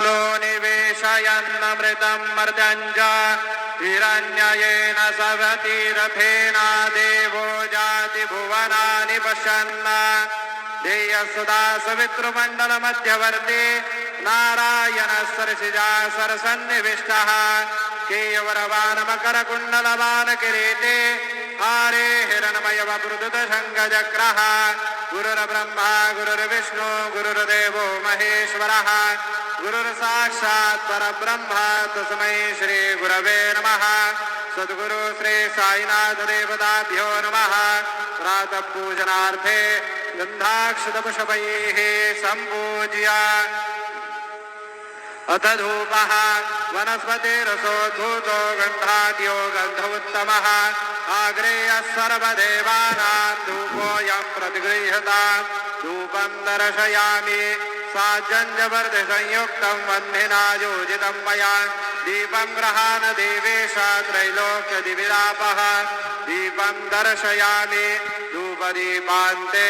Low निवेशयन्नमृतं मर्त्यञ्च हिरण्ययेन सवतीरथेन देवो जाति भुवनानि पश्यन् ध्येयसुधा सवितृमण्डलमध्यवर्ती नारायणस्सरसिजा सरसन्निविष्टः केयवरवानमकरकुण्डलवानकिरीटे हारे हिरण्मयवपुरुदुतशङ्खचक्रः गुरुर्ब्रह्मा गुरुर्विष्णु गुरुर्देवो महेश्वरः गुरुर्साक्षात् परब्रह्म तस्मै श्री गुरवे नमः। सद्गुरु श्री साईनाथ देवताभ्यो नमः। प्रातः पूजनार्थे गन्धाक्षतपुष्पैः सम्पूज्य अथ धूपः वनस्पतिरसोद्धूतो गन्धाद्यो गन्धोत्तमः आग्रेयः सर्वदेवानां धूपोऽयं प्रतिगृह्यताम् धूपं दर्शयामि साज्जन्यवर्धसंयुक्तं वह्निना योजितं मया दीपं गृहाण देवेश त्रैलोक्यदिविलापः दीपं दर्शयामि धूपदीपान्ते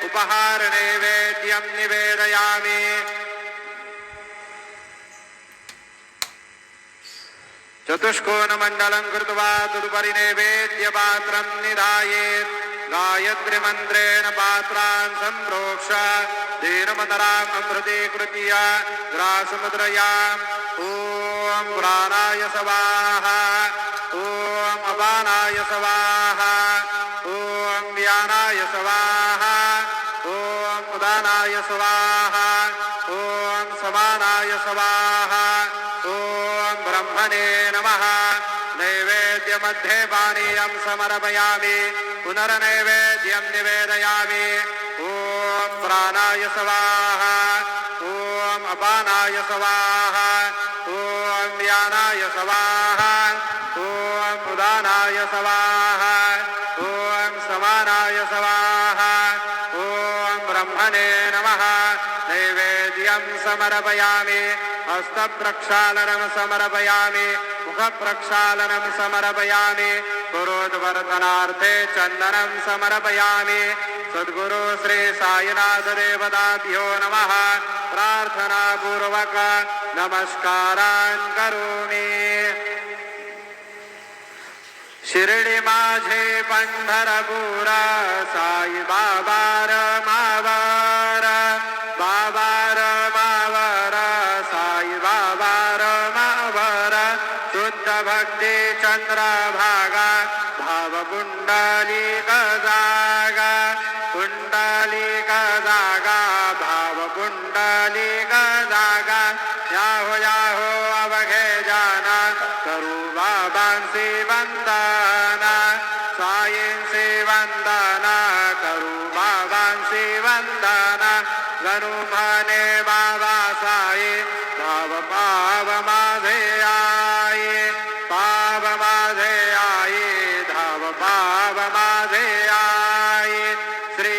उपहारनैवेद्यं निवेदयामि। चतुष्कोणमण्डलं कृत्वा तदुपरि नैवेद्यपात्रं निधायेत् गायत्रीमन्त्रेण पात्रान् सम्प्रोक्ष्य दीनमतराम् अमृतीकृत्य ग्रासमुद्रयाम् ॐ प्राणाय स्वाहा ॐ अपानाय स्वाहा ॐ व्यानाय स्वाहा ॐ उदानाय स्वाहा ॐ समानाय स्वाहा ॐ ब्रह्मणे नमः। नैवेद्यमध्ये पानीयं समर्पयामि पुनर्नैवेद्यं निवेदयामि। ॐ प्राणाय स्वाहा ॐ अपानाय स्वाहा ॐ व्यानाय स्वाहा ॐ उदानाय स्वाहा ॐ समानाय स्वाहा ॐ ब्रह्मणे नमः। नैवेद्यं समर्पयामि हस्तप्रक्षालनं समर्पयामि मुखप्रक्षालनं समर्पयामि पुरोद्वर्तनार्थे चन्दनं समर्पयामि। सद्गुरु श्री साईनाथ देवताभ्यो नमः। प्रार्थनापूर्वक नमस्कारान् करोमि। शिर्डी माझे पंढरपूर साई बाबा रमावर बाबा रमावर साई बाबा रमावर शुद्ध भक्ती चंद्रभागा भाव पुंडलिक जागा पुंडलिक जागा भाव पुंडलिक जागा याहो याहो अवघे जाना करू बाबांसी वंदना साईंसी वंदना करू बाबांसी वंदना गणू म्हणे बाबा साई भाव पाव माझे आई पाव माझे आई धाव पाव माझे आई। श्री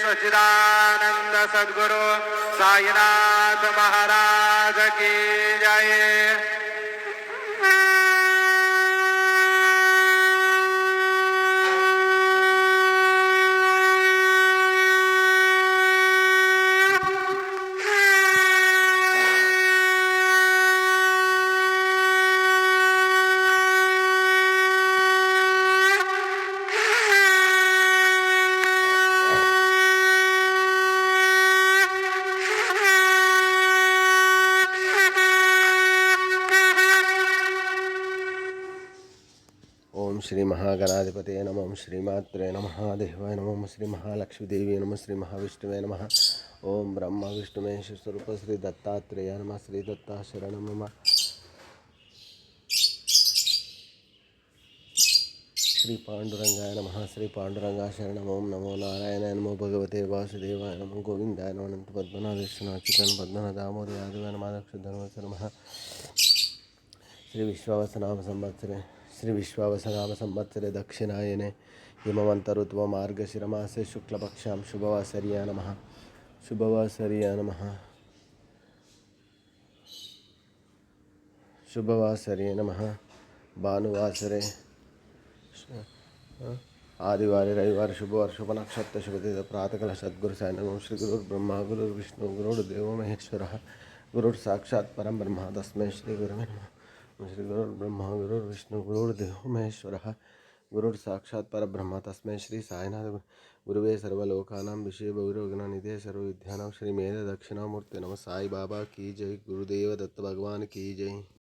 सच्चिदानंद सद्गुरु साईनाथ महाराज की जय। ओम श्री महागणाधिपते नमः श्रीमात्रे नमः देवाय नमः श्री महालक्ष्मीदेवी नमः श्री महाविष्णुवे नमः। ओम ब्रह्मा विष्णु महेश स्वरूप श्री दत्तात्रेय नमः श्री दत्ता शरणं मम। श्री पांडुरंगाय नमः श्री पांडुरंगा शरणं ओम नमो नारायणाय नमो भगवते वासुदेवाय नमो गोविंदाय नमो अनंत पद्मनाभ विष्णुच्युतन पद्मनाभ दामोदर यादवाय नमः दक्षधर्मस्य नमः। श्री विश्वावसनाम संवत्सरे श्री विश्वावसनाम संवत्सरे दक्षिणायने हिमवंत ऋतुव मार्गशिरमासे शुक्लपक्षां शुभवासर्या नमः शुभवासर्या नमः शुभवासरे नमः। भानुवासरे आदिवारे रविवार शुभवार शुभ नक्षत्र शुभतिथि प्रातःकाल सद्गुरु साई नमः। श्री गुरुर्ब्रह्मा गुरुर्विष्णु गुरुर्देवो महेश्वरः गुरुर्साक्षात् परं ब्रह्म तस्मै श्री गुरवे नमः। श्री गुरुर्ब्रह्मा गुरुर्विष्णु गुरुर्देवो महेश्वरः। गुरुर्साक्षात् परब्रह्म तस्मै श्री साईनाथ गुरुवे सर्वलोकानां विषये बहुविघ्ननिधे सर्वविद्यानां श्री मेध दक्षिणामूर्ते नमः। साई बाबा की जय। गुरुदेव दत्त भगवान की जय।